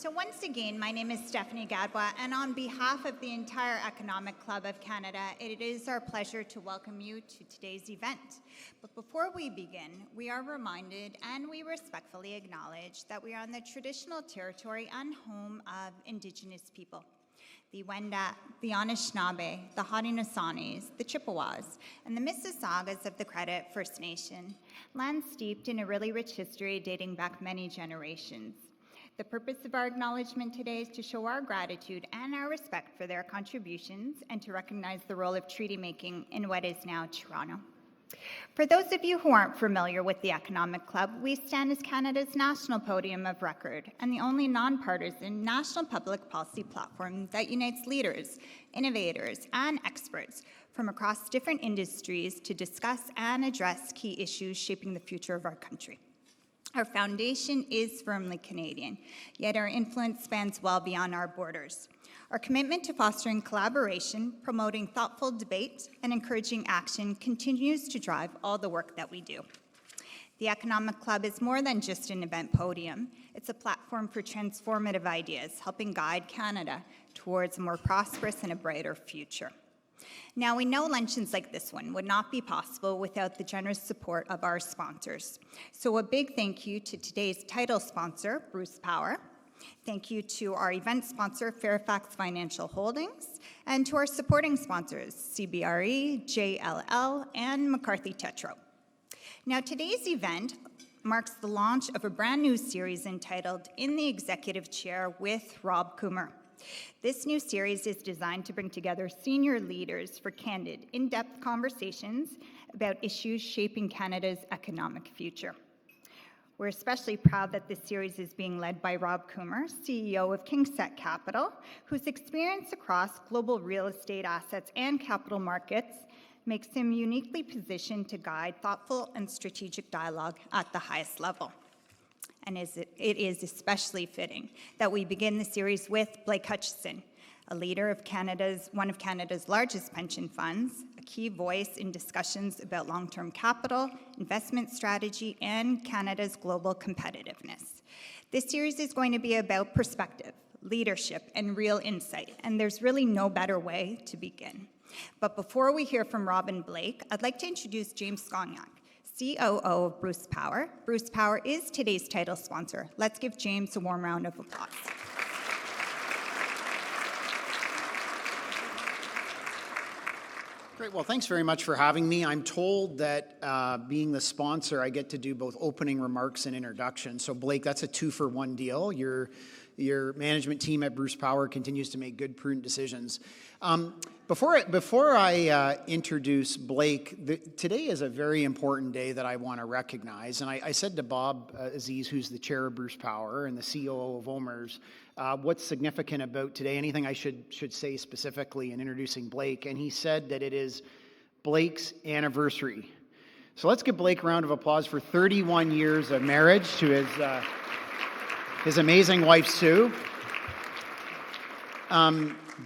So once again, my name is Stephanie Gadwa, and on behalf of the entire Economic Club of Canada, it is our pleasure to welcome you to today's event. But before we begin, we are reminded and we respectfully acknowledge that we are on the traditional territory and home of Indigenous people. The Wendat, the Anishinaabe, the Haudenosaunee, the Chippewas, and the Mississaugas of the Credit First Nation, land steeped in a really rich history dating back many generations. The purpose of our acknowledgement today is to show our gratitude and our respect for their contributions and to recognize the role of treaty making in what is now Toronto. For those of you who aren't familiar with the Economic Club, we stand as Canada's national podium of record and the only nonpartisan national public policy platform that unites leaders, innovators, and experts from across different industries to discuss and address key issues shaping the future of our country. Our foundation is firmly Canadian, yet our influence spans well beyond our borders. Our commitment to fostering collaboration, promoting thoughtful debate, and encouraging action continues to drive all the work that we do. The Economic Club is more than just an event podium. It's a platform for transformative ideas, helping guide Canada towards a more prosperous and a brighter future. Now, we know luncheons like this one would not be possible without the generous support of our sponsors. So a big thank you to today's title sponsor, Bruce Power. Thank you to our event sponsor, Fairfax Financial Holdings, and to our supporting sponsors, CBRE, JLL, and McCarthy Tetro. Now, today's event marks the launch of a brand new series entitled In the Executive Chair with Rob Kumer. This new series is designed to bring together senior leaders for candid, in-depth conversations about issues shaping Canada's economic future. We're especially proud that this series is being led by Rob Kumer, CEO of KingSett Capital, whose experience across global real estate assets and capital markets makes him uniquely positioned to guide thoughtful and strategic dialogue at the highest level. And it is especially fitting that we begin the series with Blake Hutcheson, a leader of one of Canada's largest pension funds, a key voice in discussions about long-term capital, investment strategy, and Canada's global competitiveness. This series is going to be about perspective, leadership, and real insight, and there's really no better way to begin. But before we hear from Rob and Blake, I'd like to introduce James Scognac, COO of Bruce Power. Bruce Power is today's title sponsor. Let's give James a warm round of applause. Great. Well, thanks very much for having me. I'm told that being the sponsor, I get to do both opening remarks and introduction. So, Blake, that's a 2-for-1 deal. Your management team at Bruce Power continues to make good, prudent decisions. Before I introduce Blake, today is a very important day that I want to recognize. And I said to Bob Aziz, who's the chair of Bruce Power and the COO of OMERS, what's significant about today, anything I should say specifically in introducing Blake. And he said that it is Blake's anniversary. So let's give Blake a round of applause for 31 years of marriage to his amazing wife, Sue.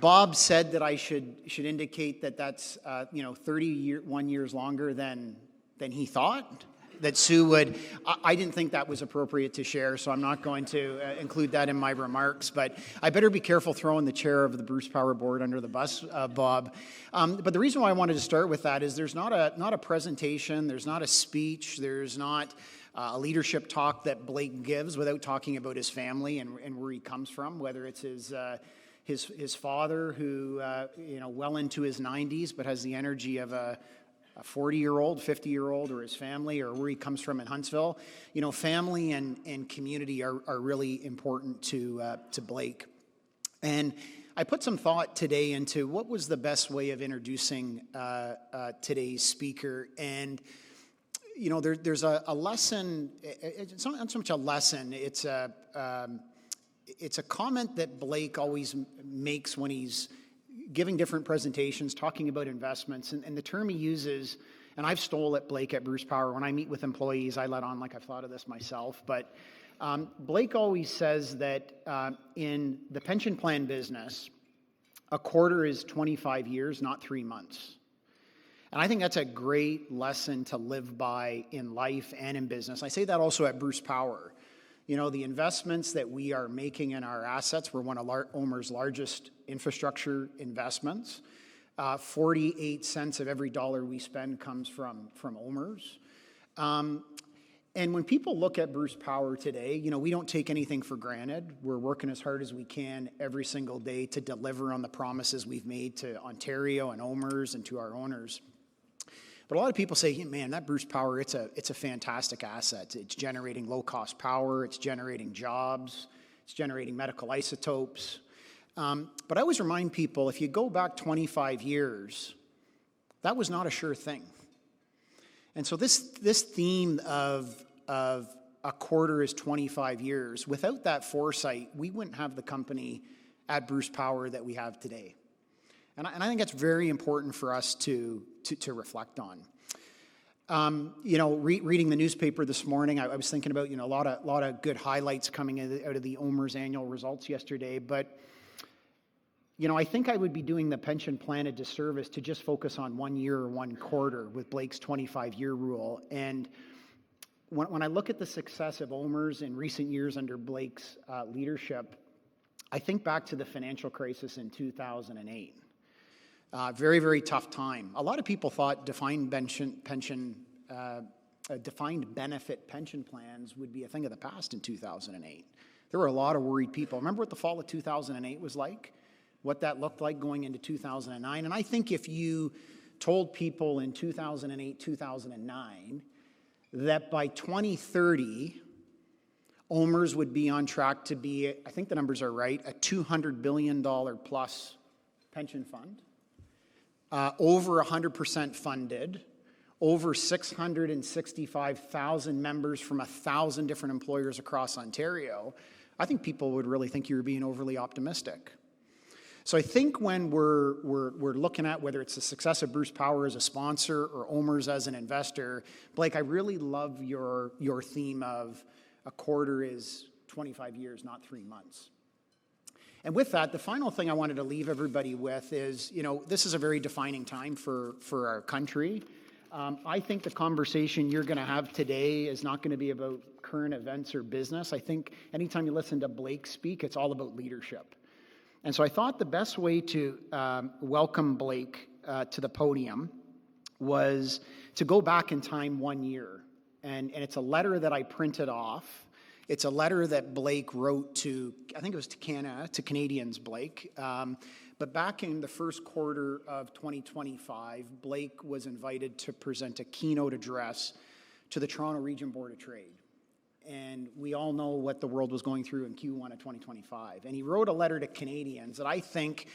Bob said that I should indicate that that's 31 years longer than he thought that Sue would. I didn't think that was appropriate to share, so I'm not going to include that in my remarks. But I better be careful throwing the chair of the Bruce Power board under the bus, Bob. But the reason why I wanted to start with that is there's not a presentation, there's not a speech, there's not a leadership talk that Blake gives without talking about his family and where he comes from, whether it's his father, who well into his 90s, but has the energy of a 40-year-old, 50-year-old, or his family, or where he comes from in Huntsville. Family and community are really important to Blake. And I put some thought today into what was the best way of introducing today's speaker. And there's a lesson. It's not so much a lesson. It's a comment that Blake always makes when he's giving different presentations, talking about investments. And the term he uses, and I've stole it, Blake, at Bruce Power. When I meet with employees, I let on like I've thought of this myself. But Blake always says that in the pension plan business, a quarter is 25 years, not 3 months. And I think that's a great lesson to live by in life and in business. I say that also at Bruce Power. The investments that we are making in our assets, we're one of OMERS' largest infrastructure investments. 48 cents of every dollar we spend comes from OMERS. And when people look at Bruce Power today, we don't take anything for granted. We're working as hard as we can every single day to deliver on the promises we've made to Ontario and OMERS and to our owners. But a lot of people say, man, that Bruce Power, it's a fantastic asset. It's generating low-cost power. It's generating jobs. It's generating medical isotopes. But I always remind people, if you go back 25 years, that was not a sure thing. And so this theme of a quarter is 25 years, without that foresight, we wouldn't have the company at Bruce Power that we have today. And I think that's very important for us to reflect on. Reading the newspaper this morning, I was thinking about, a lot of good highlights coming out of the OMERS annual results yesterday. But, I think I would be doing the pension plan a disservice to just focus on 1 year or 1 quarter with Blake's 25-year rule. And when I look at the success of OMERS in recent years under Blake's leadership, I think back to the financial crisis in 2008. Very, very tough time. A lot of people thought defined benefit pension plans would be a thing of the past in 2008. There were a lot of worried people. Remember what the fall of 2008 was like? What that looked like going into 2009? And I think if you told people in 2008, 2009, that by 2030, OMERS would be on track to be, I think the numbers are right, a $200 billion plus pension fund, over 100% funded, over 665,000 members from 1,000 different employers across Ontario, I think people would really think you were being overly optimistic. So I think when we're looking at whether it's the success of Bruce Power as a sponsor or OMERS as an investor, Blake, I really love your theme of a quarter is 25 years, not 3 months. And with that, the final thing I wanted to leave everybody with is, this is a very defining time for our country. I think the conversation you're going to have today is not going to be about current events or business. I think anytime you listen to Blake speak, it's all about leadership. And so I thought the best way to welcome Blake to the podium was to go back in time 1 year. And it's a letter that I printed off. It's a letter that Blake wrote to, I think it was to Canada, to Canadians, Blake. But back in the first quarter of 2025, Blake was invited to present a keynote address to the Toronto Region Board of Trade. And we all know what the world was going through in Q1 of 2025. And he wrote a letter to Canadians that I think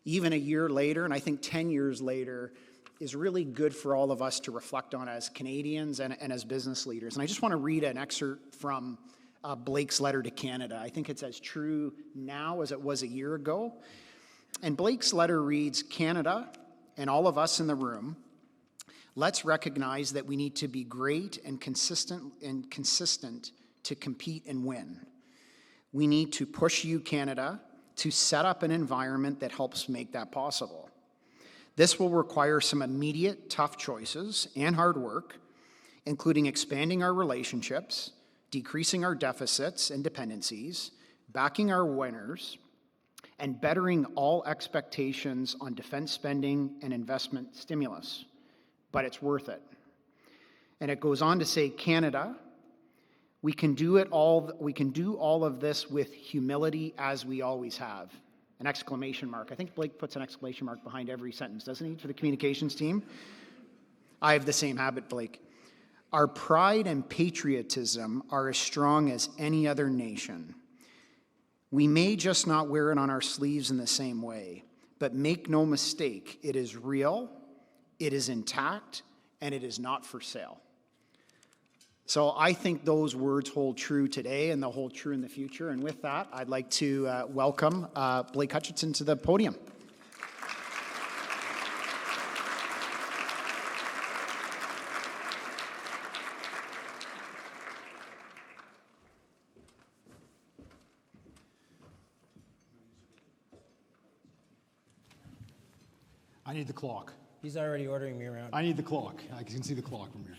even a year later, and I think 10 years later, is really good for all of us to reflect on as Canadians and as business leaders. And I just want to read an excerpt from Blake's letter to Canada. I think it's as true now as it was a year ago. And Blake's letter reads, "Canada and all of us in the room, let's recognize that we need to be great and consistent to compete and win. We need to push you, Canada, to set up an environment that helps make that possible. This will require some immediate tough choices and hard work, including expanding our relationships, decreasing our deficits and dependencies, backing our winners, and bettering all expectations on defense spending and investment stimulus. But it's worth it." And it goes on to say, "Canada, we can do all of this with humility as we always have." An exclamation mark. I think Blake puts an exclamation mark behind every sentence, doesn't he, for the communications team? I have the same habit, Blake. "Our pride and patriotism are as strong as any other nation. We may just not wear it on our sleeves in the same way, but make no mistake, it is real, it is intact, and it is not for sale." So I think those words hold true today and they'll hold true in the future. And with that, I'd like to welcome Blake Hutcheson to the podium. I need the clock. He's already ordering me around. I need the clock. I can see the clock from here.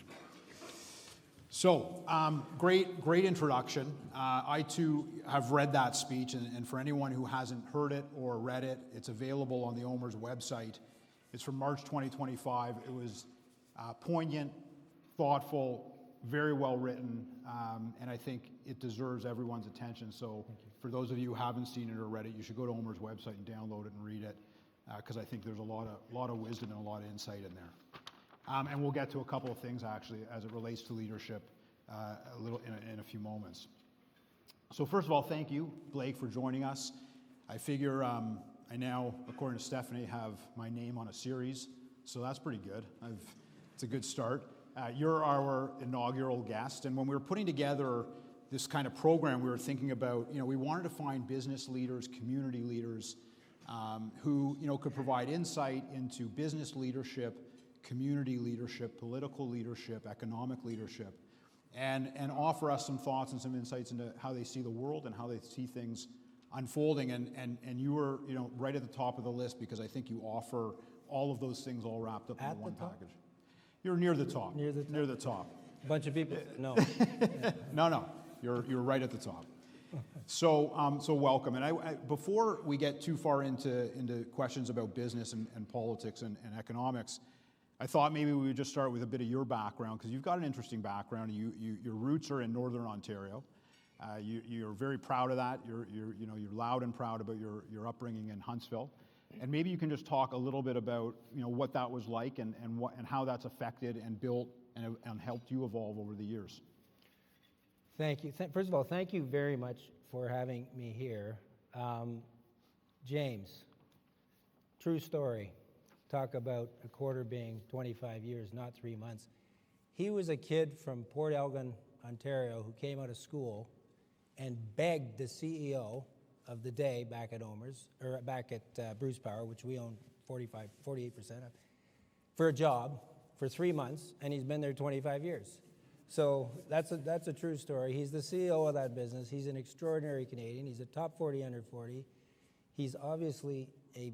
So, great introduction. I too have read that speech, and for anyone who hasn't heard it or read it, it's available on the OMERS website. It's from March 2025. It was poignant, thoughtful, very well written, and I think it deserves everyone's attention. So for those of you who haven't seen it or read it, you should go to OMERS website and download it and read it, because I think there's a lot of wisdom and a lot of insight in there. And we'll get to a couple of things actually as it relates to leadership a little in a few moments. So first of all, thank you, Blake, for joining us. I figure I now, according to Stephanie, have my name on a series, so that's pretty good. It's a good start. You're our inaugural guest, and when we were putting together this kind of program, we were thinking about, we wanted to find business leaders, community leaders, who, could provide insight into business leadership, community leadership, political leadership, economic leadership, and offer us some thoughts and some insights into how they see the world and how they see things unfolding. And you were, right at the top of the list, because I think you offer all of those things all wrapped up in one package. You're near the top. Near the top. A bunch of people. No. No. You're right at the top. So welcome. And I before we get too far into questions about business and politics and economics, I thought maybe we would just start with a bit of your background, because you've got an interesting background. Your roots are in Northern Ontario. You're very proud of that. You're loud and proud about your upbringing in Huntsville. And maybe you can just talk a little bit about what that was like and how that's affected and built and helped you evolve over the years. Thank you. First of all, thank you very much for having me here. James, true story. Talk about a quarter being 25 years, not 3 months. He was a kid from Port Elgin, Ontario, who came out of school and begged the CEO of the day back at OMERS, or back at Bruce Power, which we own 48% of, for a job for 3 months, and he's been there 25 years. So that's a true story. He's the CEO of that business. He's an extraordinary Canadian. He's a top 40 under 40. He's obviously a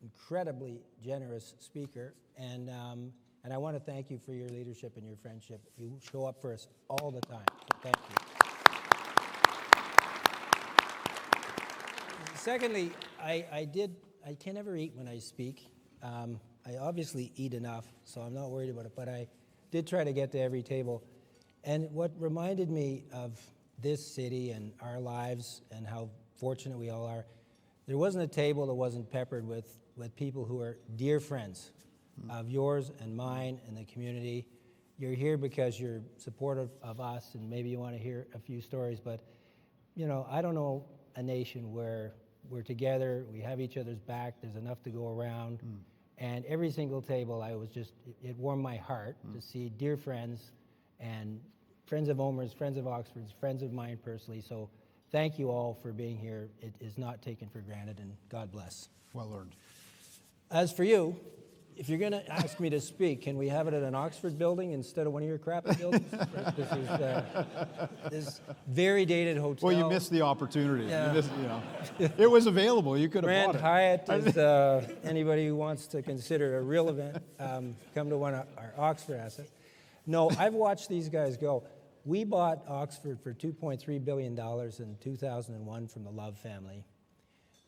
incredibly generous speaker, and I want to thank you for your leadership and your friendship. You show up for us all the time, so thank you. Secondly, I can never eat when I speak. I obviously eat enough, so I'm not worried about it, but I did try to get to every table. And what reminded me of this city and our lives and how fortunate we all are, there wasn't a table that wasn't peppered with people who are dear friends of yours and mine and the community. You're here because you're supportive of us, and maybe you want to hear a few stories, but I don't know a nation where we're together, we have each other's back, there's enough to go around, and every single table it warmed my heart to see dear friends and friends of OMERS, friends of Oxford's, friends of mine personally. So thank you all for being here. It is not taken for granted, and God bless. Well earned. As for you, if you're going to ask me to speak, can we have it at an Oxford building instead of one of your crappy buildings? This is this very dated hotel. Well, you missed the opportunity. Yeah. You missed, it was available. You could have Grand bought it. Hyatt is anybody who wants to consider a real event, come to one of our Oxford assets. No, I've watched these guys go. We bought Oxford for $2.3 billion in 2001 from the Love family.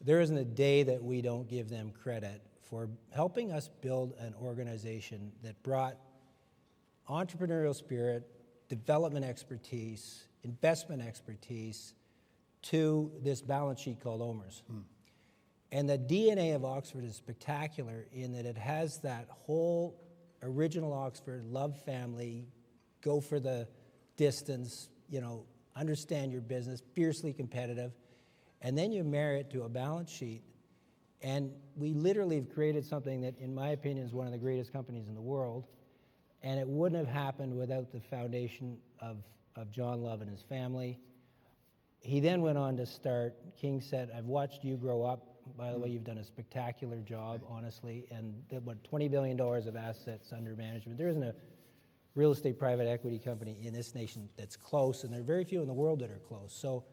There isn't a day that we don't give them credit for helping us build an organization that brought entrepreneurial spirit, development expertise, investment expertise to this balance sheet called OMERS. And the DNA of Oxford is spectacular in that it has that whole original Oxford Love family, go for the distance, understand your business, fiercely competitive, and then you marry it to a balance sheet. And we literally have created something that, in my opinion, is one of the greatest companies in the world. And it wouldn't have happened without the foundation of John Love and his family. He then went on to start KingSett. I've watched you grow up. By the way, you've done a spectacular job, honestly. And $20 billion of assets under management. There isn't a real estate private equity company in this nation that's close, and there are very few in the world that are close. So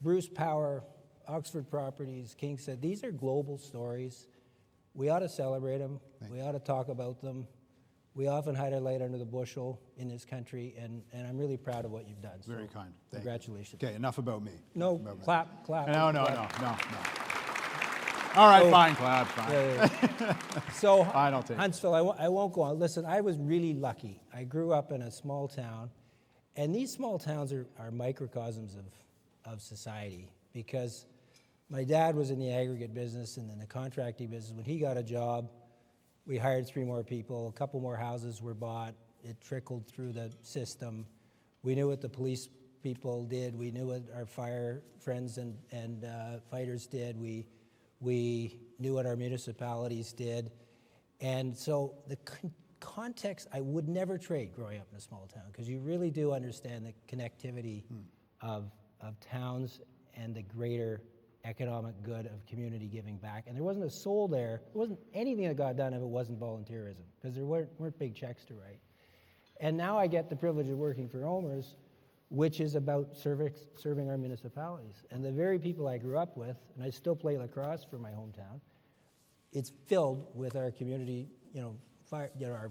Bruce Power, Oxford Properties, KingSett, these are global stories. We ought to celebrate them. We ought to talk about them. We often hide our light under the bushel in this country, and I'm really proud of what you've done. Very So kind. Thank you. congratulations. Okay, enough about me. No, About me. clap. No. All right, So- fine, clap, fine. Yeah. So, I don't take it. Huntsville, I won't go on. Listen, I was really lucky. I grew up in a small town, and these small towns are microcosms of society, because my dad was in the aggregate business and in the contracting business. When he got a job, we hired 3 more people, a couple more houses were bought, it trickled through the system. We knew what the police people did, we knew what our fire friends and fighters did, we knew what our municipalities did. And so the context, I would never trade growing up in a small town, because you really do understand the connectivity of towns and the greater economic good of community giving back. And there wasn't a soul there. There wasn't anything that got done if it wasn't volunteerism, because there weren't big checks to write. And now I get the privilege of working for OMERS, which is about serving our municipalities. And the very people I grew up with, and I still play lacrosse for my hometown, it's filled with our community, our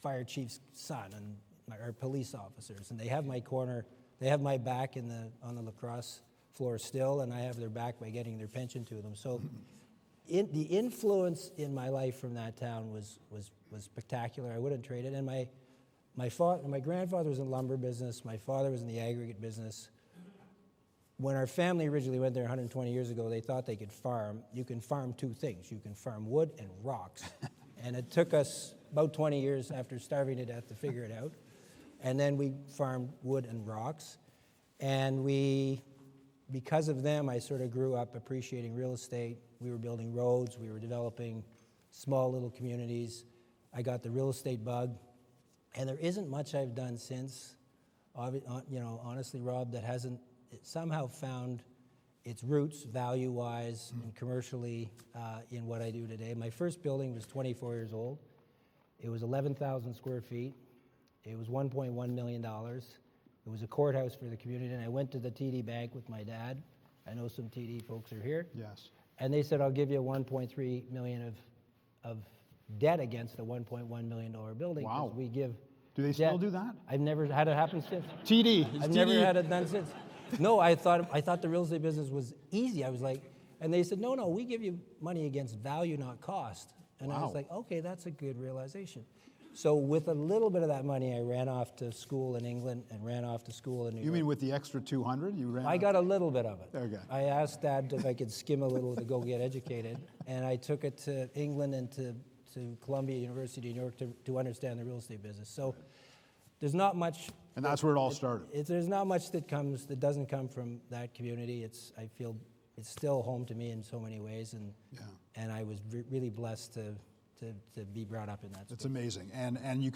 fire chief's son and our police officers. And they have my corner, they have my back on the lacrosse floor still, and I have their back by getting their pension to them. So the influence in my life from that town was spectacular. I wouldn't trade it. And my grandfather was in the lumber business. My father was in the aggregate business. When our family originally went there 120 years ago, they thought they could farm. You can farm 2 things. You can farm wood and rocks. And it took us about 20 years after starving to death to figure it out. And then we farmed wood and rocks. And because of them, I sort of grew up appreciating real estate. We were building roads. We were developing small little communities. I got the real estate bug. And there isn't much I've done since, honestly, Rob, that hasn't somehow found its roots value-wise and commercially in what I do today. My first building was 24 years old. It was 11,000 square feet. It was $1.1 million. It was a courthouse for the community, and I went to the TD Bank with my dad. I know some TD folks are here. Yes. And they said, I'll give you $1.3 million of debt against a $1.1 million building. Wow. 'Cause we give Do they still do that? I've never had it happen since. TD. I've never had it done since. No, I thought the real estate business was easy. I was like, and they said, no, we give you money against value, not cost. And I was like, okay, that's a good realization. So with a little bit of that money, I ran off to school in England and ran off to school in New York. You mean with the extra 200 you ran? I got a little bit of it. Okay. I asked Dad if I could skim a little to go get educated, and I took it to England and to Columbia University in New York to understand the real estate business. So there's not much. And that's where it all started. There's not much that doesn't come from that community. I feel it's still home to me in so many ways, and I was really blessed to be brought up in that space. It's amazing, and you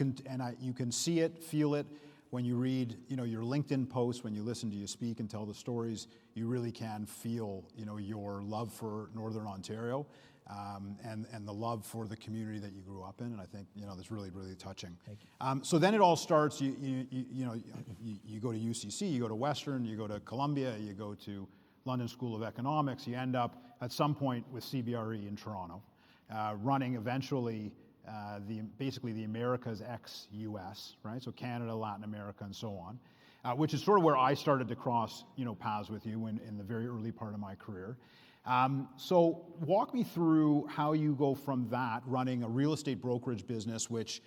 can see it, feel it when you read, your LinkedIn posts, when you listen to you speak and tell the stories. You really can feel, your love for Northern Ontario, and the love for the community that you grew up in. And I think that's really, really touching. Thank you. So then it all starts. You go to UCC, you go to Western, you go to Columbia, you go to London School of Economics. You end up at some point with CBRE in Toronto. Running eventually basically the Americas ex-US, right? So Canada, Latin America, and so on, which is sort of where I started to cross, paths with you in the very early part of my career. So walk me through how you go from that, running a real estate brokerage business, which,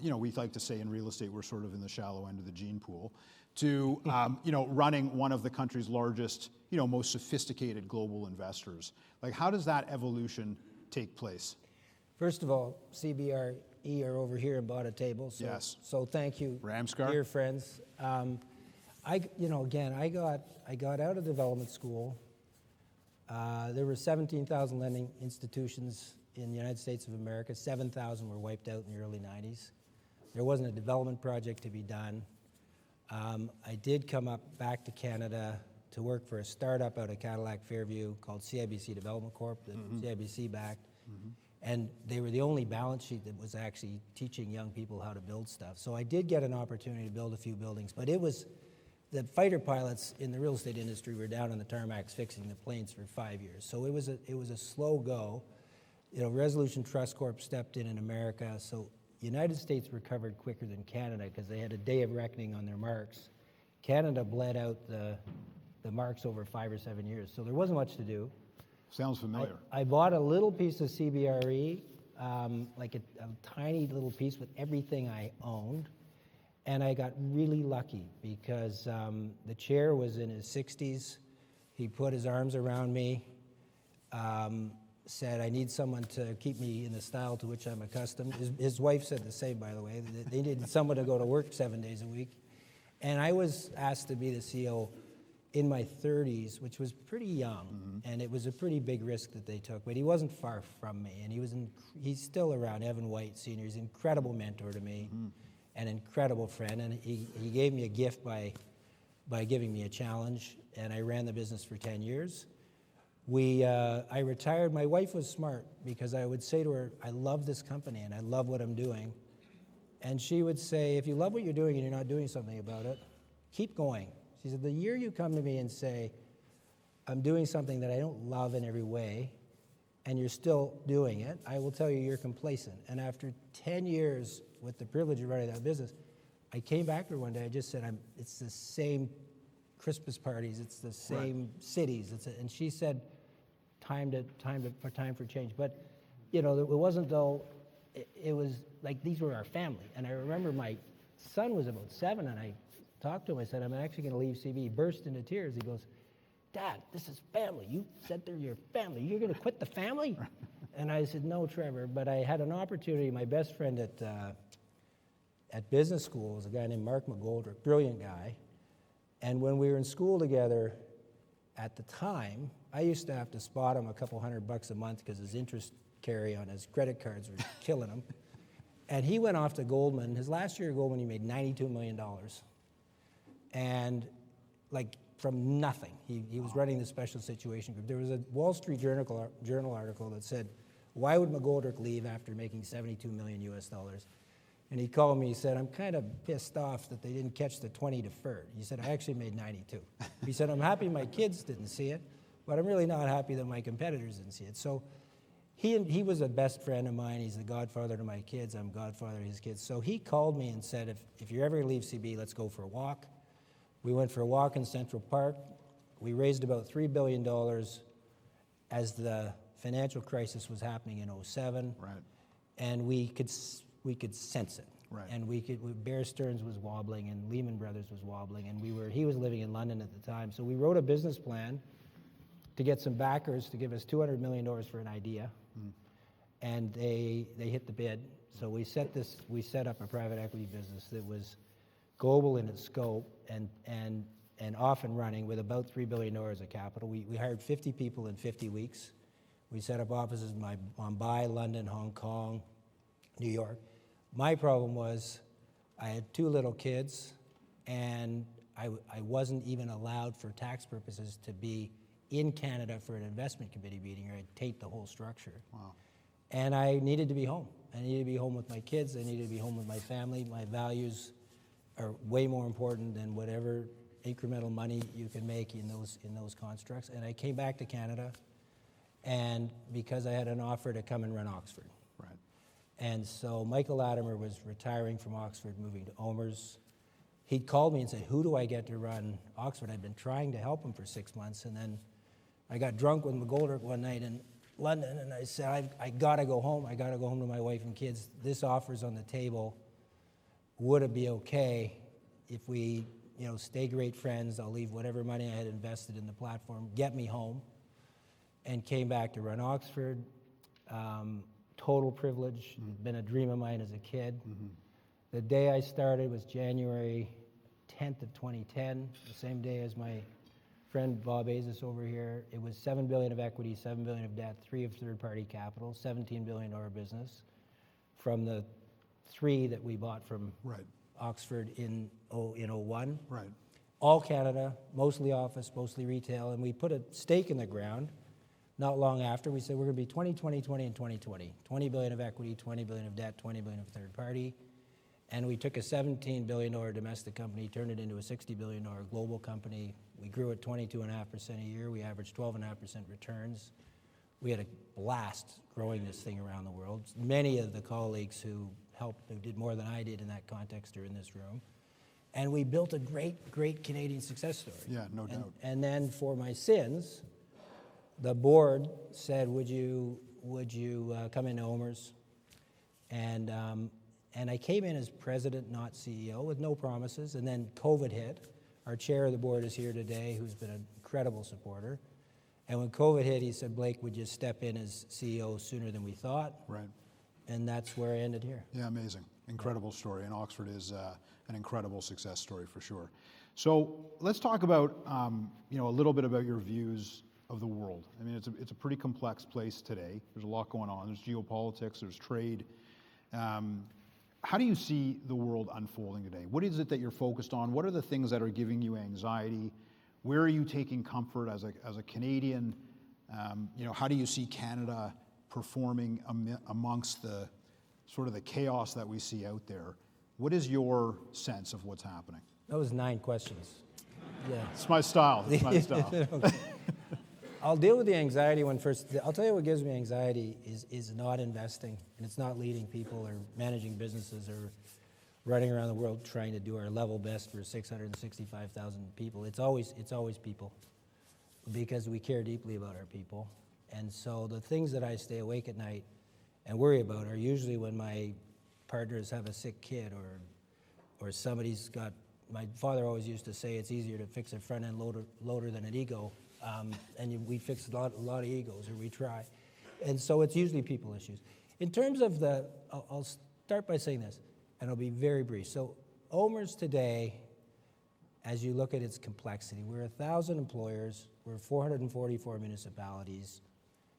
we like to say in real estate, we're sort of in the shallow end of the gene pool, to, running one of the country's largest, most sophisticated global investors. Like, how does that evolution take place? First of all, CBRE are over here and bought a table. So, Yes. So thank you, Ramscar. dear friends. I got out of development school. There were 17,000 lending institutions in the United States of America. 7,000 were wiped out in the early 90s. There wasn't a development project to be done. I did come back to Canada to work for a startup out of Cadillac Fairview called CIBC Development Corp, that CIBC backed. And they were the only balance sheet that was actually teaching young people how to build stuff. So I did get an opportunity to build a few buildings, but the fighter pilots in the real estate industry were down on the tarmacs fixing the planes for 5 years. So it was a slow go. Resolution Trust Corp stepped in America. So the United States recovered quicker than Canada because they had a day of reckoning on their marks. Canada bled out the marks over 5 or 7 years, so there wasn't much to do. Sounds familiar. I bought a little piece of CBRE, like a tiny little piece with everything I owned, and I got really lucky because the chair was in his 60s. He put his arms around me, said, I need someone to keep me in the style to which I'm accustomed. His wife said the same, by the way. They needed someone to go to work 7 days a week. And I was asked to be the CEO in my 30s, which was pretty young, and it was a pretty big risk that they took. But he wasn't far from me, and he's still around. Evan White Sr. He's an incredible mentor to me, an incredible friend, and he gave me a gift by giving me a challenge, and I ran the business for 10 years. I retired. My wife was smart because I would say to her, I love this company and I love what I'm doing. And she would say, if you love what you're doing and you're not doing something about it, keep going. She said, the year you come to me and say, I'm doing something that I don't love in every way, and you're still doing it, I will tell you you're complacent. And after 10 years with the privilege of running that business, I came back to her one day, I just said, it's the same Christmas parties, it's the same cities, and she said, time for change. But, it wasn't though, it was like these were our family. And I remember my son was about 7, and I talked to him, I said, I'm actually gonna leave CB. He burst into tears, he goes, Dad, this is family. You said they're your family. You're gonna quit the family? And I said, no, Trevor, but I had an opportunity. My best friend at business school was a guy named Mark McGoldrick, brilliant guy. And when we were in school together, at the time, I used to have to spot him a couple $100 a month because his interest carry on his credit cards were killing him. And he went off to Goldman. His last year at Goldman, he made $92 million. And like from nothing, he was running the special situation group. There was a Wall Street Journal article that said, why would McGoldrick leave after making $72 million US? And he called me, he said, I'm kind of pissed off that they didn't catch the 20 deferred. He said, I actually made 92. He said, I'm happy my kids didn't see it, but I'm really not happy that my competitors didn't see it. So he was a best friend of mine. He's the godfather to my kids. I'm godfather to his kids. So he called me and said, if you're ever going to leave CB, let's go for a walk. We went for a walk in Central Park. We raised about $3 billion as the financial crisis was happening in 2007. Right. And we could sense it. Right. And Bear Stearns was wobbling and Lehman Brothers was wobbling, and he was living in London at the time. So we wrote a business plan to get some backers to give us $200 million for an idea. And they hit the bid. So we set up a private equity business that was global in its scope and off and running with about $3 billion of capital. We hired 50 people in 50 weeks. We set up offices in Mumbai, London, Hong Kong, New York. My problem was I had 2 little kids, and I wasn't even allowed for tax purposes to be in Canada for an investment committee meeting, or I'd taint the whole structure. Wow. And I needed to be home. I needed to be home with my kids. I needed to be home with my family. My values are way more important than whatever incremental money you can make in those constructs. And I came back to Canada, and because I had an offer to come and run Oxford. Right. And so Michael Latimer was retiring from Oxford, moving to OMERS. He called me and said, who do I get to run Oxford? I'd been trying to help him for 6 months, and then I got drunk with McGoldrick one night in London, and I said, I gotta go home. I gotta go home to my wife and kids. This offer's on the table. Would it be okay if we, stay great friends? I'll leave whatever money I had invested in the platform, get me home, and came back to run Oxford. Total privilege, been a dream of mine as a kid. The day I started was January 10th of 2010, the same day as my friend Bob Azis over here. It was $7 billion of equity, $7 billion of debt, 3 of third-party capital, $17 billion business from the 3 that we bought from Oxford in 01. Right. All Canada, mostly office, mostly retail, and we put a stake in the ground. Not long after, we said we're going to be 20, 20, 20, and 2020. 20 billion of equity, 20 billion of debt, 20 billion of third party. And we took a $17 billion domestic company, turned it into a $60 billion global company. We grew at 22.5% a year. We averaged 12.5% returns. We had a blast growing this thing around the world. Many of the colleagues who helped, who did more than I did in that context, are in this room. And we built a great, great Canadian success story. Yeah, no doubt. And then for my sins, the board said, would you come into OMERS? And I came in as president, not CEO, with no promises. And then COVID hit. Our chair of the board is here today, who's been an incredible supporter. And when COVID hit, he said, Blake, would you step in as CEO sooner than we thought? Right. And that's where I ended here. Yeah, amazing. Incredible story. And Oxford is an incredible success story for sure. So let's talk about, a little bit about your views of the world. I mean, it's a pretty complex place today. There's a lot going on. There's geopolitics, there's trade. How do you see the world unfolding today? What is it that you're focused on? What are the things that are giving you anxiety? Where are you taking comfort as a Canadian? How do you see Canada performing amongst the sort of the chaos that we see out there? What is your sense of what's happening? That was 9 questions. Yeah. It's my style. It's my style. Okay. I'll deal with the anxiety one first. I'll tell you what gives me anxiety is not investing, and it's not leading people or managing businesses or running around the world trying to do our level best for 665,000 people. It's always people, because we care deeply about our people. And so the things that I stay awake at night and worry about are usually when my partners have a sick kid or somebody's got. My father always used to say it's easier to fix a front-end loader than an ego. And we fix a lot of egos, or we try. And so it's usually people issues. In terms of I'll start by saying this, and I'll be very brief. So OMERS today, as you look at its complexity, we're 1,000 employers, we're 444 municipalities,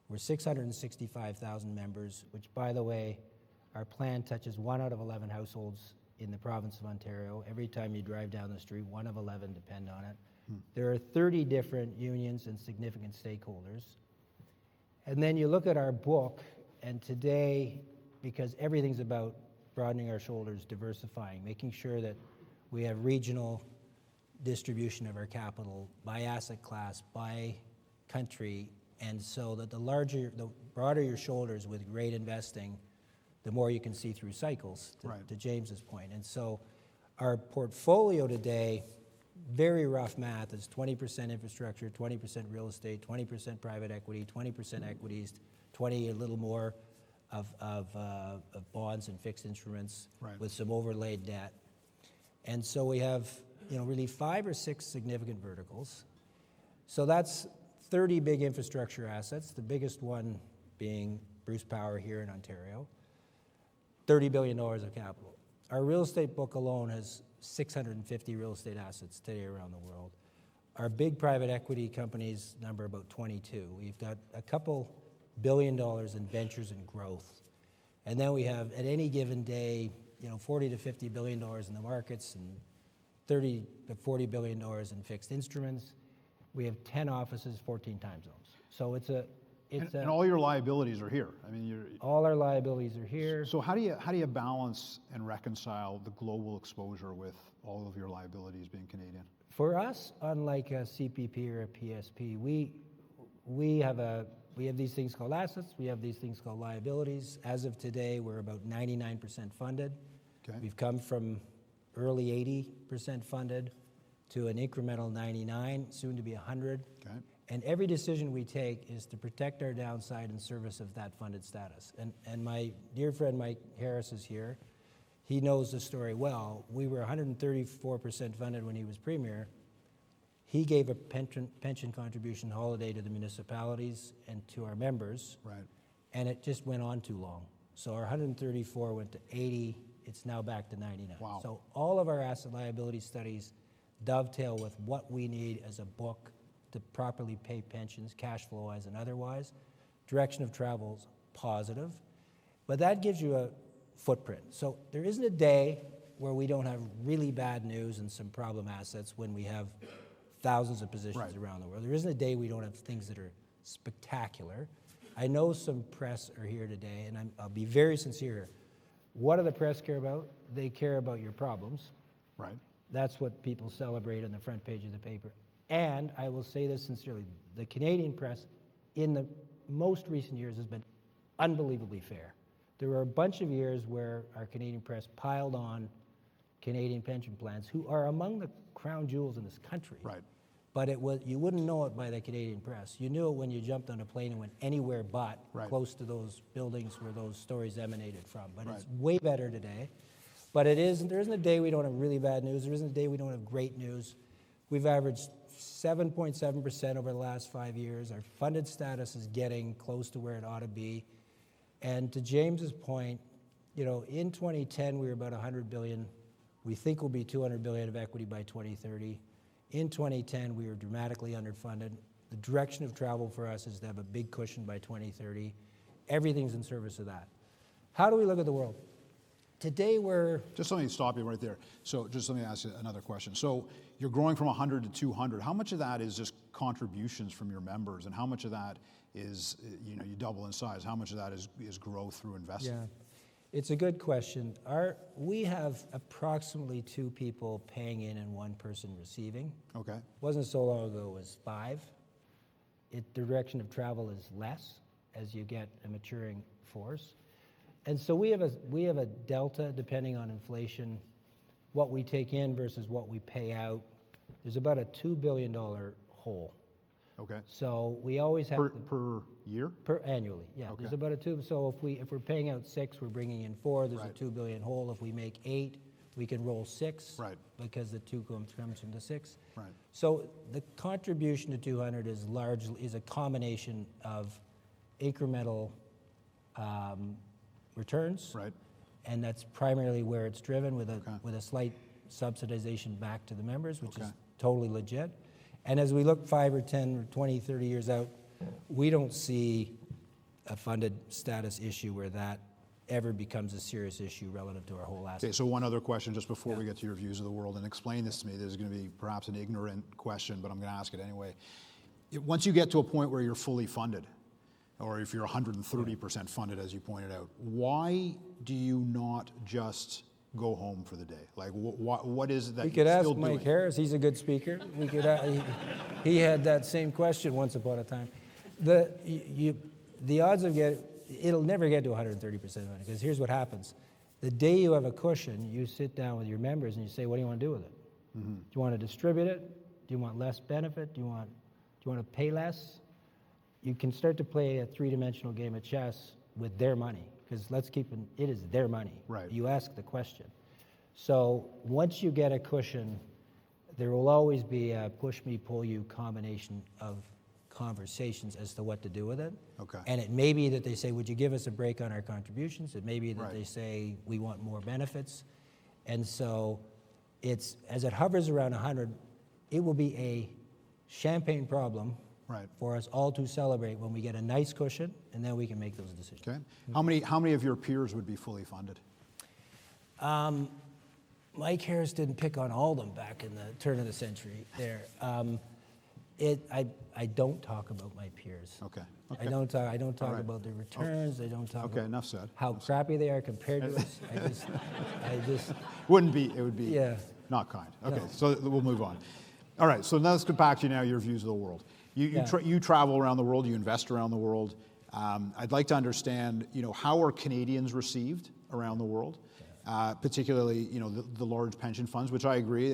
we're 665,000 members, which, by the way, our plan touches 1 out of 11 households in the province of Ontario. Every time you drive down the street, 1 of 11 depend on it. There are 30 different unions and significant stakeholders. And then you look at our book, and today, because everything's about broadening our shoulders, diversifying, making sure that we have regional distribution of our capital by asset class, by country, and so that the broader your shoulders with great investing, the more you can see through cycles, to James's point. And so our portfolio today, very rough math, is 20% infrastructure, 20% real estate, 20% private equity, 20% equities, 20 a little more of bonds and fixed instruments, with some overlaid debt. And so we have really 5 or 6 significant verticals. So that's 30 big infrastructure assets, the biggest one being Bruce Power here in Ontario, $30 billion of capital. Our real estate book alone has 650 real estate assets today around the world. Our big private equity companies number about 22. We've got a couple $1 billion in ventures and growth. And then we have, at any given day, $40 to $50 billion in the markets and $30 to $40 billion in fixed instruments. We have 10 offices, 14 time zones. So and all your liabilities are here. I mean, all our liabilities are here. So how do you balance and reconcile the global exposure with all of your liabilities being Canadian? For us, unlike a CPP or a PSP, we have these things called assets. We have these things called liabilities. As of today, we're about 99% funded. Okay. We've come from early 80% funded to an incremental 99, soon to be 100. Okay. And every decision we take is to protect our downside in service of that funded status. And my dear friend Mike Harris is here. He knows the story well. We were 134% funded when he was premier. He gave a pension contribution holiday to the municipalities and to our members. Right. And it just went on too long. So our 134 went to 80. It's now back to 99. Wow. So all of our asset liability studies dovetail with what we need as a book to properly pay pensions, cash flow-wise and otherwise. Direction of travel is positive, but that gives you a footprint. So there isn't a day where we don't have really bad news and some problem assets when we have thousands of positions around the world. There isn't a day we don't have things that are spectacular. I know some press are here today, and I'll be very sincere here. What do the press care about? They care about your problems. Right. That's what people celebrate on the front page of the paper. And I will say this sincerely, the Canadian press in the most recent years has been unbelievably fair. There were a bunch of years where our Canadian press piled on Canadian pension plans, who are among the crown jewels in this country. Right. But you wouldn't know it by the Canadian press. You knew it when you jumped on a plane and went anywhere but Right. close to those buildings where those stories emanated from. But Right. it's way better today. But there isn't a day we don't have really bad news. There isn't a day we don't have great news. We've averaged 7.7% over the last 5 years. Our funded status is getting close to where it ought to be. And to James's point, in 2010 we were about 100 billion. We think we'll be 200 billion of equity by 2030. In 2010 we were dramatically underfunded. The direction of travel for us is to have a big cushion by 2030. Everything's in service of that. How do we look at the world? Today we're... Just let me stop you right there. So just let me ask you another question. So you're growing from 100 to 200. How much of that is just contributions from your members, and how much of that is, you double in size? How much of that is growth through investing? Yeah, it's a good question. We have approximately 2 people paying in and 1 person receiving. Okay. Wasn't so long ago it was 5. The direction of travel is less as you get a maturing force. And so we have a delta depending on inflation, what we take in versus what we pay out. There's about a $2 billion hole. Okay. So we always have Per year? annually, yeah. Okay. There's about a 2. So if we're paying out 6, we're bringing in 4. There's Right. a $2 billion hole. If we make 8, we can roll 6. Right. Because the 2 comes from the 6. Right. So the contribution to 200 is a combination of incremental returns. Right. And that's primarily where it's driven with Okay. a slight subsidization back to the members, which Okay. is totally legit. And as we look 5 or 10 or 20, 30 years out, we don't see a funded status issue where that ever becomes a serious issue relative to our whole asset. Okay, so one other question just before we get to your views of the world, and explain this to me. This is going to be perhaps an ignorant question, but I'm going to ask it anyway. Once you get to a point where you're fully funded, or if you're 130% funded, as you pointed out, why do you not just go home for the day? Like, what is it that We you're could ask still Mike doing? Harris. He's a good speaker. We could. He had that same question once upon a time. The odds of it'll never get to 130% money, because here's what happens: the day you have a cushion, you sit down with your members and you say, "What do you want to do with it? Mm-hmm. Do you want to distribute it? Do you want less benefit? Do you want to pay less?" You can start to play a 3-dimensional game of chess with their money, because it is their money. Right. You ask the question. So once you get a cushion, there will always be a push me, pull you combination of conversations as to what to do with it. Okay. And it may be that they say, would you give us a break on our contributions? It may be that Right. they say, we want more benefits. And so as it hovers around 100, it will be a champagne problem Right. for us all to celebrate when we get a nice cushion, and then we can make those decisions. Okay. How many of your peers would be fully funded? Mike Harris didn't pick on all of them back in the turn of the century there. I don't talk about my peers. Okay. I don't talk right. about their returns. I don't talk Okay, about enough said. how crappy they are compared to us. I just It would be Yeah. not kind. Okay, No. so we'll move on. All right, so now let's get back to now your views of the world. You travel around the world, you invest around the world. I'd like to understand, how are Canadians received around the world? Particularly, the large pension funds, which I agree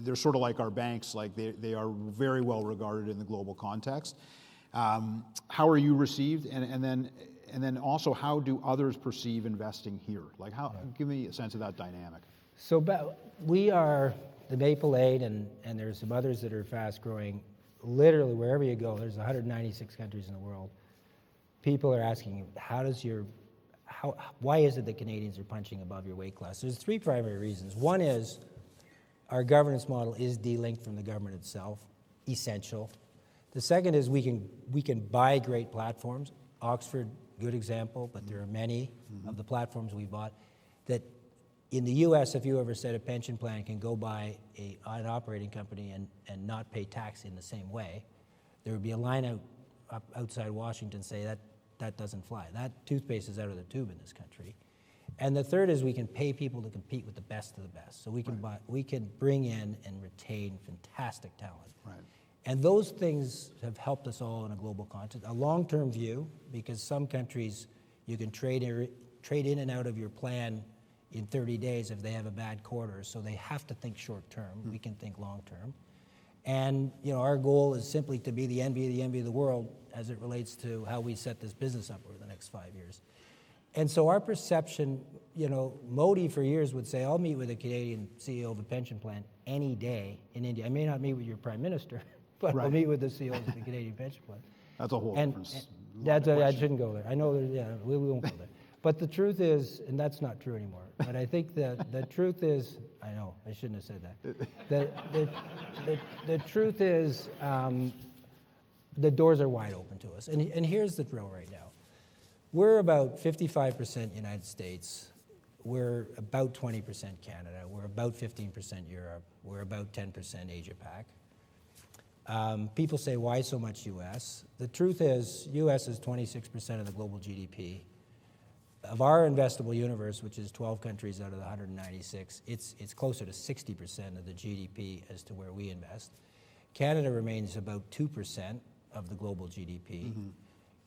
they're sort of like our banks, like they are very well regarded in the global context. How are you received, and then also how do others perceive investing here? Like give me a sense of that dynamic. So we are the Maple 8, and there's some others that are fast growing. Literally wherever you go, there's 196 countries in the world. People are asking, why is it that Canadians are punching above your weight class? There's 3 primary reasons. One is our governance model is delinked from the government itself, essential. The second is we can buy great platforms. Oxford, good example, but there are many of the platforms we bought that in the U.S., if you ever said a pension plan can go buy an operating company and not pay tax in the same way, there would be a line outside Washington say that doesn't fly. That toothpaste is out of the tube in this country. And the third is we can pay people to compete with the best of the best. So we can bring in and retain fantastic talent. Right. And those things have helped us all in a global context. A long-term view, because some countries you can trade trade in and out of your plan in 30 days if they have a bad quarter. So they have to think short term. We can think long term. And our goal is simply to be the envy of the world as it relates to how we set this business up over the next 5 years. And so our perception, Modi for years would say, I'll meet with a Canadian CEO of a pension plan any day in India. I may not meet with your prime minister, but I'll meet with the CEO of the Canadian pension plan. That's a whole different I shouldn't go there. I know, we won't go there. But the truth is, and that's not true anymore, but I think that the truth is, I know, I shouldn't have said that. The truth is, the doors are wide open to us. And here's the drill right now. We're about 55% United States. We're about 20% Canada. We're about 15% Europe. We're about 10% Asia-Pac. People say, why so much U.S.? The truth is, U.S. is 26% of the global GDP. Of our investable universe, which is 12 countries out of the 196, it's closer to 60% of the GDP as to where we invest. Canada remains about 2% of the global GDP. Mm-hmm.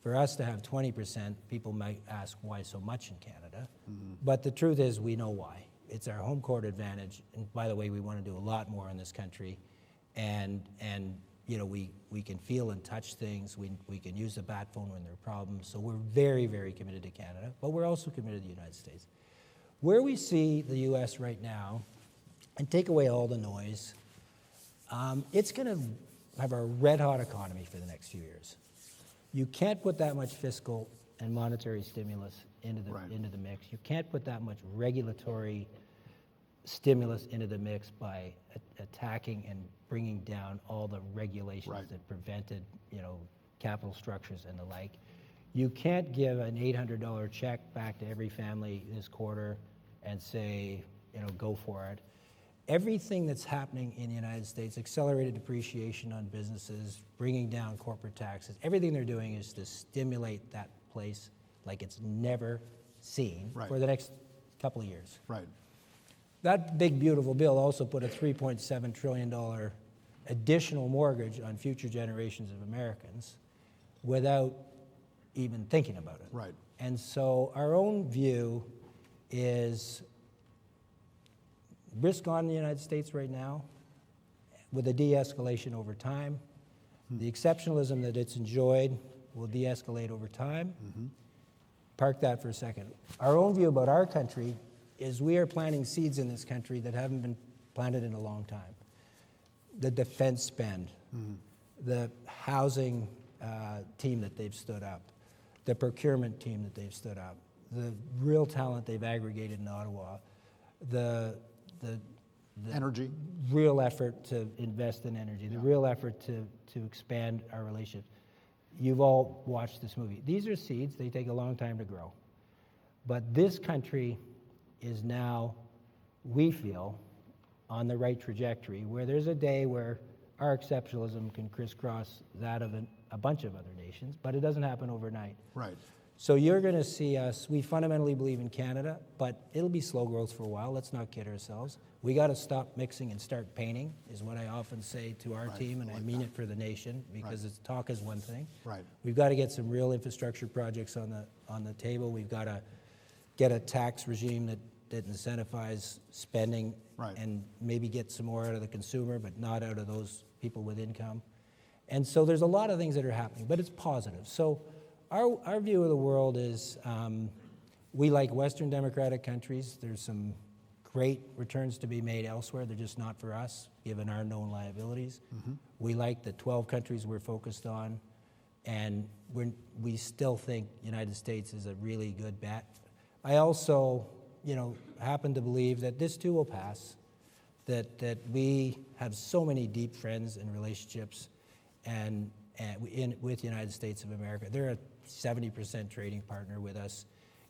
For us to have 20%, people might ask why so much in Canada. Mm-hmm. But the truth is, we know why. It's our home court advantage. And by the way, we want to do a lot more in this country. And we can feel and touch things. We can use the bat phone when there are problems. So we're very, very committed to Canada, but we're also committed to the United States. Where we see the U.S. right now, and take away all the noise, it's going to have a red-hot economy for the next few years. You can't put that much fiscal and monetary stimulus into the mix. You can't put that much regulatory stimulus into the mix by attacking and bringing down all the regulations that prevented, capital structures and the like. You can't give an $800 check back to every family this quarter and say, go for it. Everything that's happening in the United States, accelerated depreciation on businesses, bringing down corporate taxes, everything they're doing is to stimulate that place like it's never seen for the next couple of years. Right. That big, beautiful bill also put a $3.7 trillion additional mortgage on future generations of Americans without even thinking about it. Right. And so our own view is risk on in the United States right now with a de-escalation over time. The exceptionalism that it's enjoyed will de-escalate over time. Mm-hmm. Park that for a second. Our own view about our country is we are planting seeds in this country that haven't been planted in a long time. The defense spend, the housing team that they've stood up, the procurement team that they've stood up, the real talent they've aggregated in Ottawa, the energy, real effort to invest in energy, the real effort to expand our relationships. You've all watched this movie. These are seeds. They take a long time to grow. But this country is now, we feel, on the right trajectory, where there's a day where our exceptionalism can crisscross that of a bunch of other nations, but it doesn't happen overnight. Right. So you're going to see us, we fundamentally believe in Canada, but it'll be slow growth for a while. Let's not kid ourselves. We got to stop mixing and start painting, is what I often say to our team, and I mean it for the nation, because it's talk is one thing. Right. We've got to get some real infrastructure projects on the table. We've got to get a tax regime that incentivizes spending and maybe get some more out of the consumer, but not out of those people with income. And so there's a lot of things that are happening, but it's positive. So our view of the world is we like Western democratic countries. There's some great returns to be made elsewhere. They're just not for us, given our known liabilities. Mm-hmm. We like the 12 countries we're focused on, and we still think United States is a really good bet. I also, happen to believe that this too will pass, that we have so many deep friends and relationships with the United States of America. They're a 70% trading partner with us.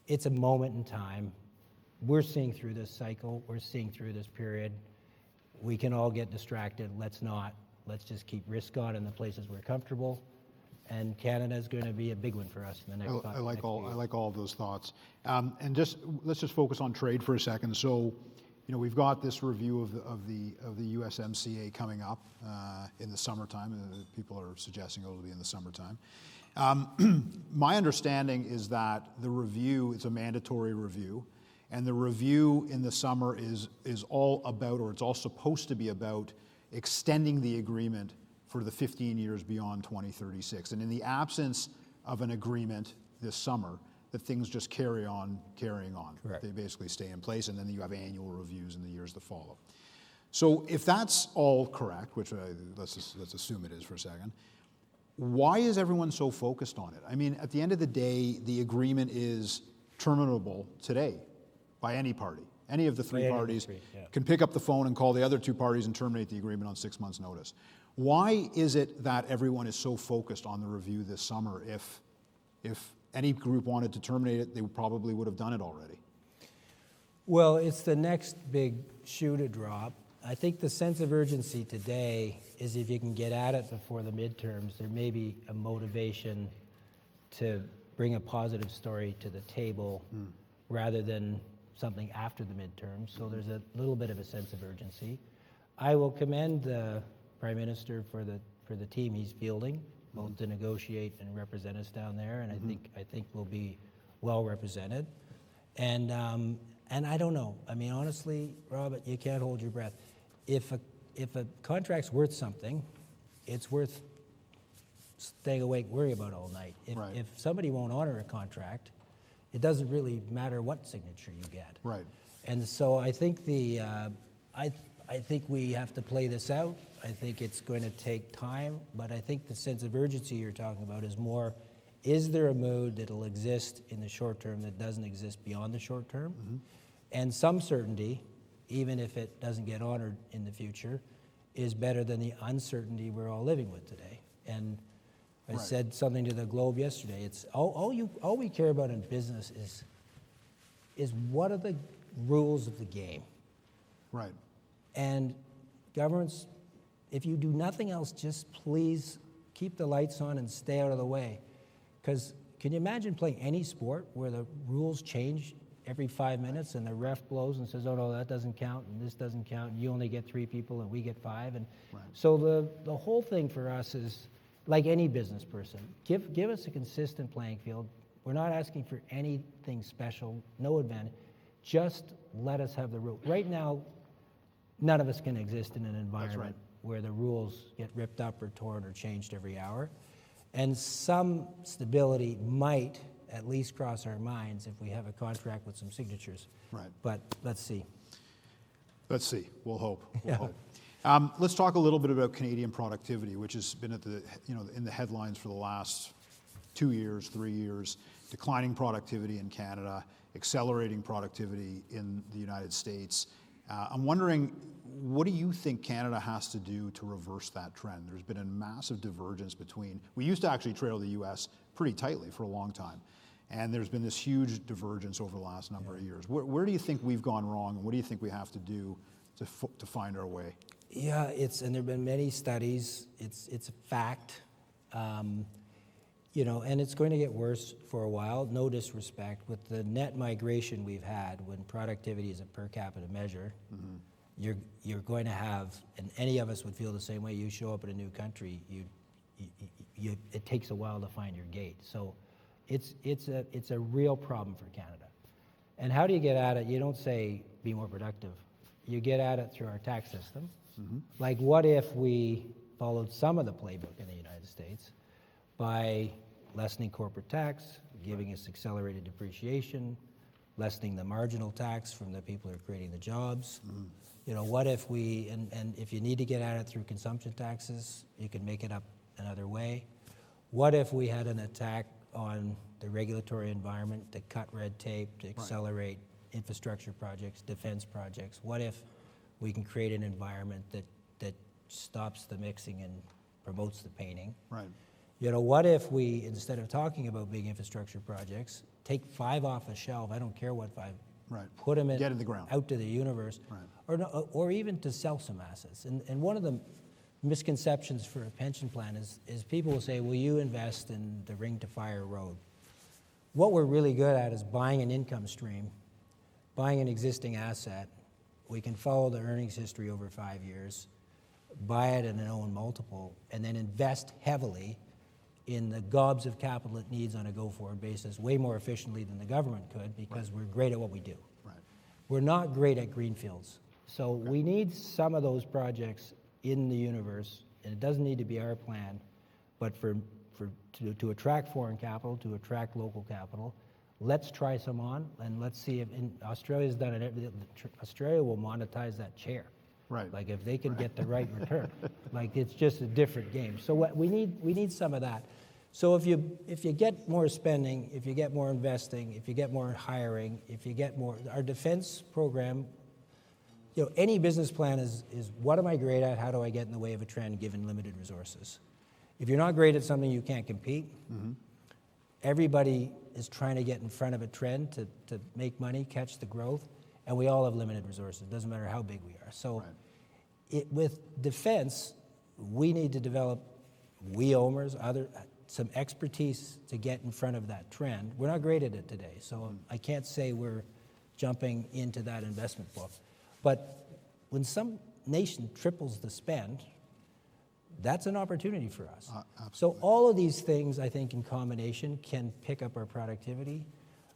It's a moment in time. We're seeing through this cycle. We're seeing through this period. We can all get distracted. Let's not. Let's just keep risk on in the places we're comfortable. And Canada is going to be a big one for us in the next. I like all of those thoughts. And let's just focus on trade for a second. So, we've got this review of the USMCA coming up in the summertime. People are suggesting it'll be in the summertime. My understanding is that the review is a mandatory review, and the review in the summer is all about, or it's all supposed to be about, extending the agreement for the 15 years beyond 2036. And in the absence of an agreement this summer, that things just carrying on. Correct. They basically stay in place, and then you have annual reviews in the years that follow. So if that's all correct, which let's assume it is for a second, why is everyone so focused on it? I mean, at the end of the day, the agreement is terminable today by any party. Any of the three parties can pick up the phone and call the other two parties and terminate the agreement on 6 months' notice. Why is it that everyone is so focused on the review this summer? If any group wanted to terminate it, they probably would have done it already. Well, it's the next big shoe to drop. I think the sense of urgency today is if you can get at it before the midterms, there may be a motivation to bring a positive story to the table rather than something after the midterms. So there's a little bit of a sense of urgency. I will commend the Prime Minister for the team he's fielding, both to negotiate and represent us down there, and I think we'll be well represented. And I don't know. I mean, honestly, Rob, you can't hold your breath. If a contract's worth something, it's worth staying awake worrying about all night. If somebody won't honor a contract, it doesn't really matter what signature you get. Right. And so I think I think we have to play this out. I think it's going to take time, but I think the sense of urgency you're talking about is more, is there a mood that'll exist in the short term that doesn't exist beyond the short term? And some certainty, even if it doesn't get honored in the future, is better than the uncertainty we're all living with today. And I said something to the Globe yesterday. It's all we care about in business is what are the rules of the game. Right. And governments, if you do nothing else, just please keep the lights on and stay out of the way. Because can you imagine playing any sport where the rules change every 5 minutes and the ref blows and says, oh no, that doesn't count and this doesn't count and you only get 3 people and we get 5. And so the whole thing for us is, like any business person, give us a consistent playing field. We're not asking for anything special, no advantage. Just let us have the rule. Right now, none of us can exist in an environment where the rules get ripped up or torn or changed every hour. And some stability might at least cross our minds if we have a contract with some signatures. Right. But let's see. Let's see. We'll hope. We'll hope. Let's talk a little bit about Canadian productivity, which has been at the in the headlines for the last 2 years, 3 years. Declining productivity in Canada, accelerating productivity in the United States. I'm wondering, what do you think Canada has to do to reverse that trend? There's been a massive divergence between, we used to actually trail the US pretty tightly for a long time, and there's been this huge divergence over the last number of years. Where do you think we've gone wrong, and what do you think we have to do to find our way? Yeah, and there have been many studies. It's a fact. And it's going to get worse for a while, no disrespect. With the net migration we've had, when productivity is a per capita measure, you're going to have, and any of us would feel the same way, you show up in a new country, it takes a while to find your gait. So it's a real problem for Canada. And how do you get at it? You don't say, be more productive. You get at it through our tax system. Like, what if we followed some of the playbook in the United States by lessening corporate tax, giving us accelerated depreciation, lessening the marginal tax from the people who are creating the jobs. What if we, and if you need to get at it through consumption taxes, you can make it up another way. What if we had an attack on the regulatory environment to cut red tape, to accelerate infrastructure projects, defense projects? What if we can create an environment that stops the mixing and promotes the painting? Right. What if we, instead of talking about big infrastructure projects, take 5 off the shelf, I don't care what 5, put them Get in the ground. out to the universe, or even to sell some assets. And one of the misconceptions for a pension plan is people will say, will you invest in the Ring to Fire road? What we're really good at is buying an income stream, buying an existing asset. We can follow the earnings history over 5 years, buy it at an own multiple, and then invest heavily in the gobs of capital it needs on a go-forward basis way more efficiently than the government could because we're great at what we do. Right. We're not great at greenfields. So we need some of those projects in the universe, and it doesn't need to be our plan, but to attract foreign capital, to attract local capital, let's try some on, and let's see if Australia's done it. Australia will monetize that chair. Right. Like if they can get the right return. Like it's just a different game. So what we need some of that. So if you get more spending, if you get more investing, if you get more hiring, if you get more, our defense program, any business plan is what am I great at? How do I get in the way of a trend given limited resources? If you're not great at something, you can't compete. Mm-hmm. Everybody is trying to get in front of a trend to make money, catch the growth, and we all have limited resources. It doesn't matter how big we are. So with defense, we need to develop, OMERS, some expertise to get in front of that trend. We're not great at it today, so I can't say we're jumping into that investment book. But when some nation triples the spend, that's an opportunity for us. So all of these things, I think, in combination can pick up our productivity.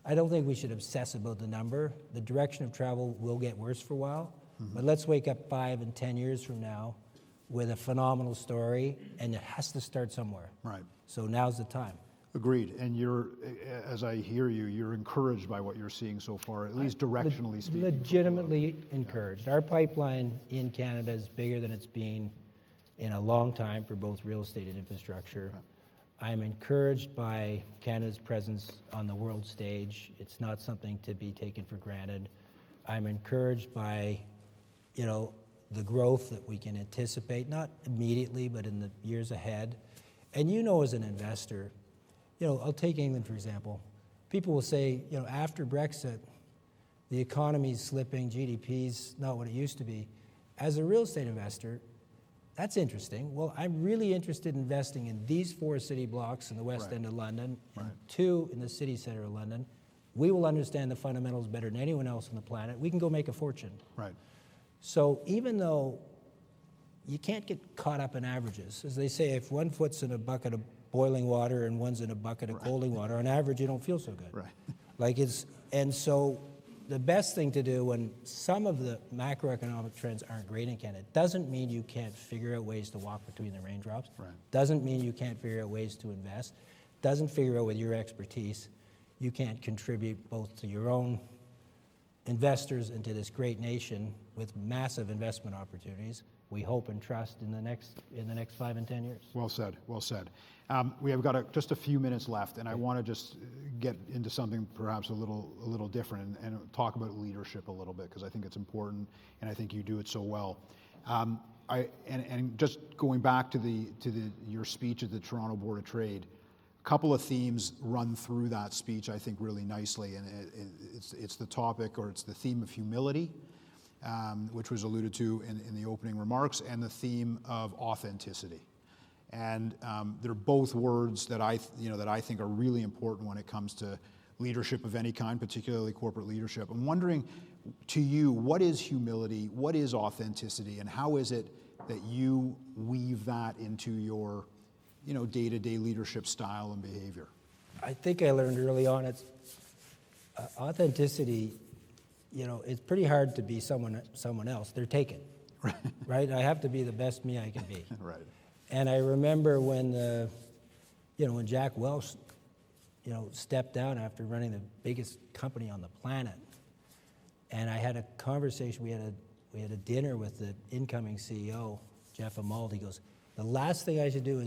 I don't think we should obsess about the number. The direction of travel will get worse for a while, but let's wake up 5 and 10 years from now with a phenomenal story, and it has to start somewhere. Right. So now's the time. Agreed. And as I hear you, you're encouraged by what you're seeing so far, at least directionally speaking. Legitimately encouraged. Our pipeline in Canada is bigger than it's been in a long time for both real estate and infrastructure. I'm encouraged by Canada's presence on the world stage. It's not something to be taken for granted. I'm encouraged by, the growth that we can anticipate, not immediately, but in the years ahead. And as an investor, I'll take England, for example. People will say, after Brexit, the economy's slipping, GDP's not what it used to be. As a real estate investor, that's interesting. Well, I'm really interested in investing in these 4 city blocks in the west end of London, and 2 in the city center of London. We will understand the fundamentals better than anyone else on the planet. We can go make a fortune. Right. So even though you can't get caught up in averages, as they say, if one foot's in a bucket of boiling water and one's in a bucket of colding water, on average you don't feel so good. Right. And so the best thing to do when some of the macroeconomic trends aren't great in Canada doesn't mean you can't figure out ways to walk between the raindrops. Right. Doesn't mean you can't figure out ways to invest. Doesn't figure out with your expertise you can't contribute both to your own investors and to this great nation with massive investment opportunities. We hope and trust in the next 5 and 10 years. Well said. Well said. We have got just a few minutes left, and I want to just get into something perhaps a little different and talk about leadership a little bit because I think it's important, and I think you do it so well. And just going back to your speech at the Toronto Board of Trade, a couple of themes run through that speech I think really nicely, and it's the topic or it's the theme of humility, which was alluded to in the opening remarks, and the theme of authenticity. And they're both words that I think are really important when it comes to leadership of any kind, particularly corporate leadership. I'm wondering, to you, what is humility, what is authenticity, and how is it that you weave that into your day-to-day leadership style and behavior? I think I learned early on it's authenticity. It's pretty hard to be someone else. They're taken, right? I have to be the best me I can be. Right. And I remember when when Jack Welch, stepped down after running the biggest company on the planet, and I had a conversation. We had a dinner with the incoming CEO, Jeff Immald. He goes, "The last thing I should do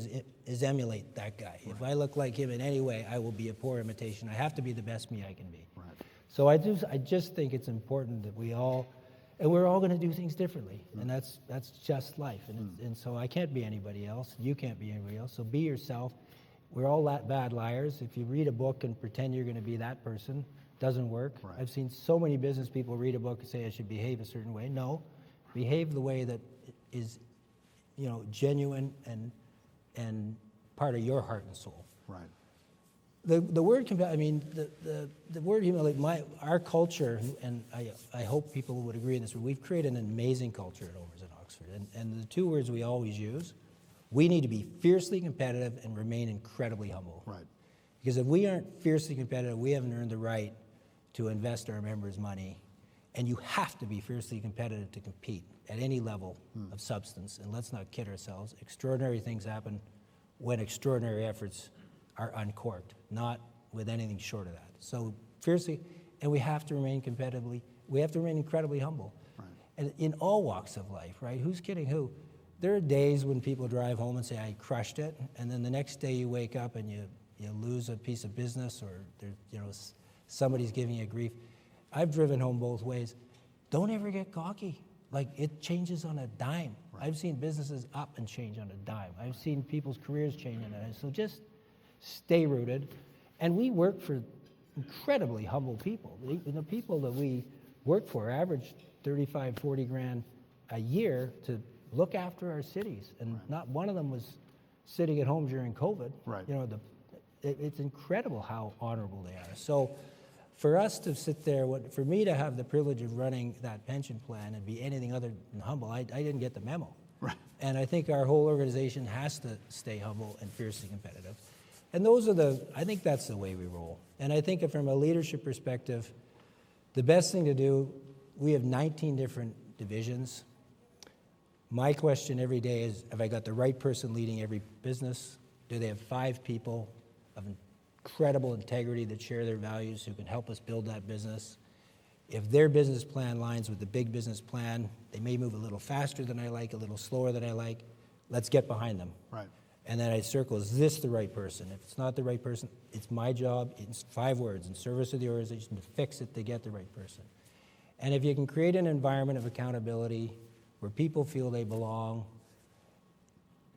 is emulate that guy. If I look like him in any way, I will be a poor imitation. I have to be the best me I can be." Right. So I just think it's important that we're all going to do things differently, and that's just life. And so I can't be anybody else. You can't be anybody else. So be yourself. We're all bad liars. If you read a book and pretend you're going to be that person, doesn't work. Right. I've seen so many business people read a book and say I should behave a certain way. No, behave the way that is, genuine and part of your heart and soul. Right. The word the word humility. Our culture, and I hope people would agree in this. We've created an amazing culture at OMERS in Oxford, and the 2 words we always use, We need to be fiercely competitive and remain incredibly humble. Right. Because if we aren't fiercely competitive, we haven't earned the right to invest our members' money. And you have to be fiercely competitive to compete at any level of substance. And let's not kid ourselves. Extraordinary things happen when extraordinary efforts are uncorked, not with anything short of that. So fiercely, and we have to remain incredibly humble. Right. And in all walks of life, right? Who's kidding who? There are days when people drive home and say, I crushed it, and then the next day you wake up and you lose a piece of business, or somebody's giving you grief. I've driven home both ways. Don't ever get cocky. Like, it changes on a dime. Right. I've seen businesses up and change on a dime. I've seen people's careers change on a dime. So just stay rooted. And we work for incredibly humble people. The people that we work for average 35, 40 grand a year to look after our cities. And not one of them was sitting at home during COVID. Right. It's incredible how honorable they are. So for us to sit there, for me to have the privilege of running that pension plan and be anything other than humble, I didn't get the memo. Right. And I think our whole organization has to stay humble and fiercely competitive. And I think that's the way we roll. And I think from a leadership perspective, the best thing to do, we have 19 different divisions. My question every day is, have I got the right person leading every business? Do they have 5 people of incredible integrity that share their values who can help us build that business? If their business plan lines with the big business plan, they may move a little faster than I like, a little slower than I like. Let's get behind them. Right. And then I circle, is this the right person? If it's not the right person, it's my job, in 5 words, in service of the organization, to fix it to get the right person. And if you can create an environment of accountability where people feel they belong,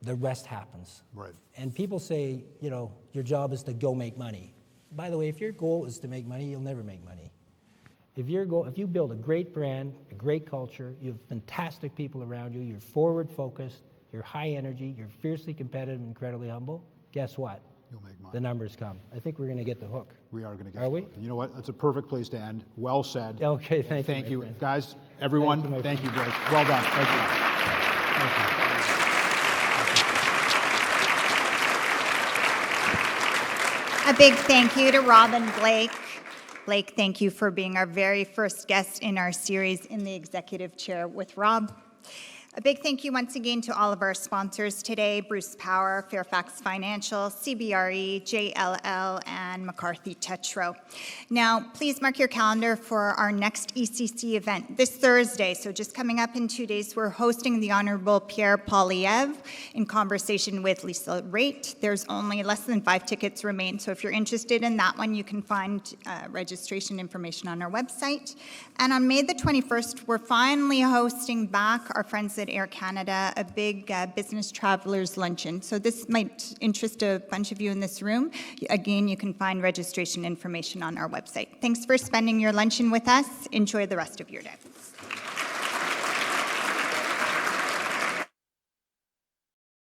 the rest happens. Right. And people say, your job is to go make money. By the way, if your goal is to make money, you'll never make money. If you build a great brand, a great culture, you have fantastic people around you, you're forward focused, you're high energy, you're fiercely competitive and incredibly humble, guess what? You'll make money. The numbers come. I think we're going to get the hook. We are going to get Are we? the hook. And you know what? That's a perfect place to end. Well said. Okay, thank you. Thank you. my friend. Guys, everyone, Thank you, thank you, Blake. Well done. Thank you. Thank you. A big thank you to Rob and Blake. Blake, thank you for being our very first guest in our series in the executive chair with Rob. A big thank you once again to all of our sponsors today, Bruce Power, Fairfax Financial, CBRE, JLL, and McCarthy Tetro. Now, please mark your calendar for our next ECC event this Thursday. So just coming up in 2 days, we're hosting the Honorable Pierre Poilievre in conversation with Lisa Raitt. There's only less than 5 tickets remain, so if you're interested in that one, you can find registration information on our website. And on May the 21st, we're finally hosting back our friends at Air Canada, a big business travelers luncheon. So this might interest a bunch of you in this room. Again, you can find registration information on our website. Thanks for spending your luncheon with us. Enjoy the rest of your day.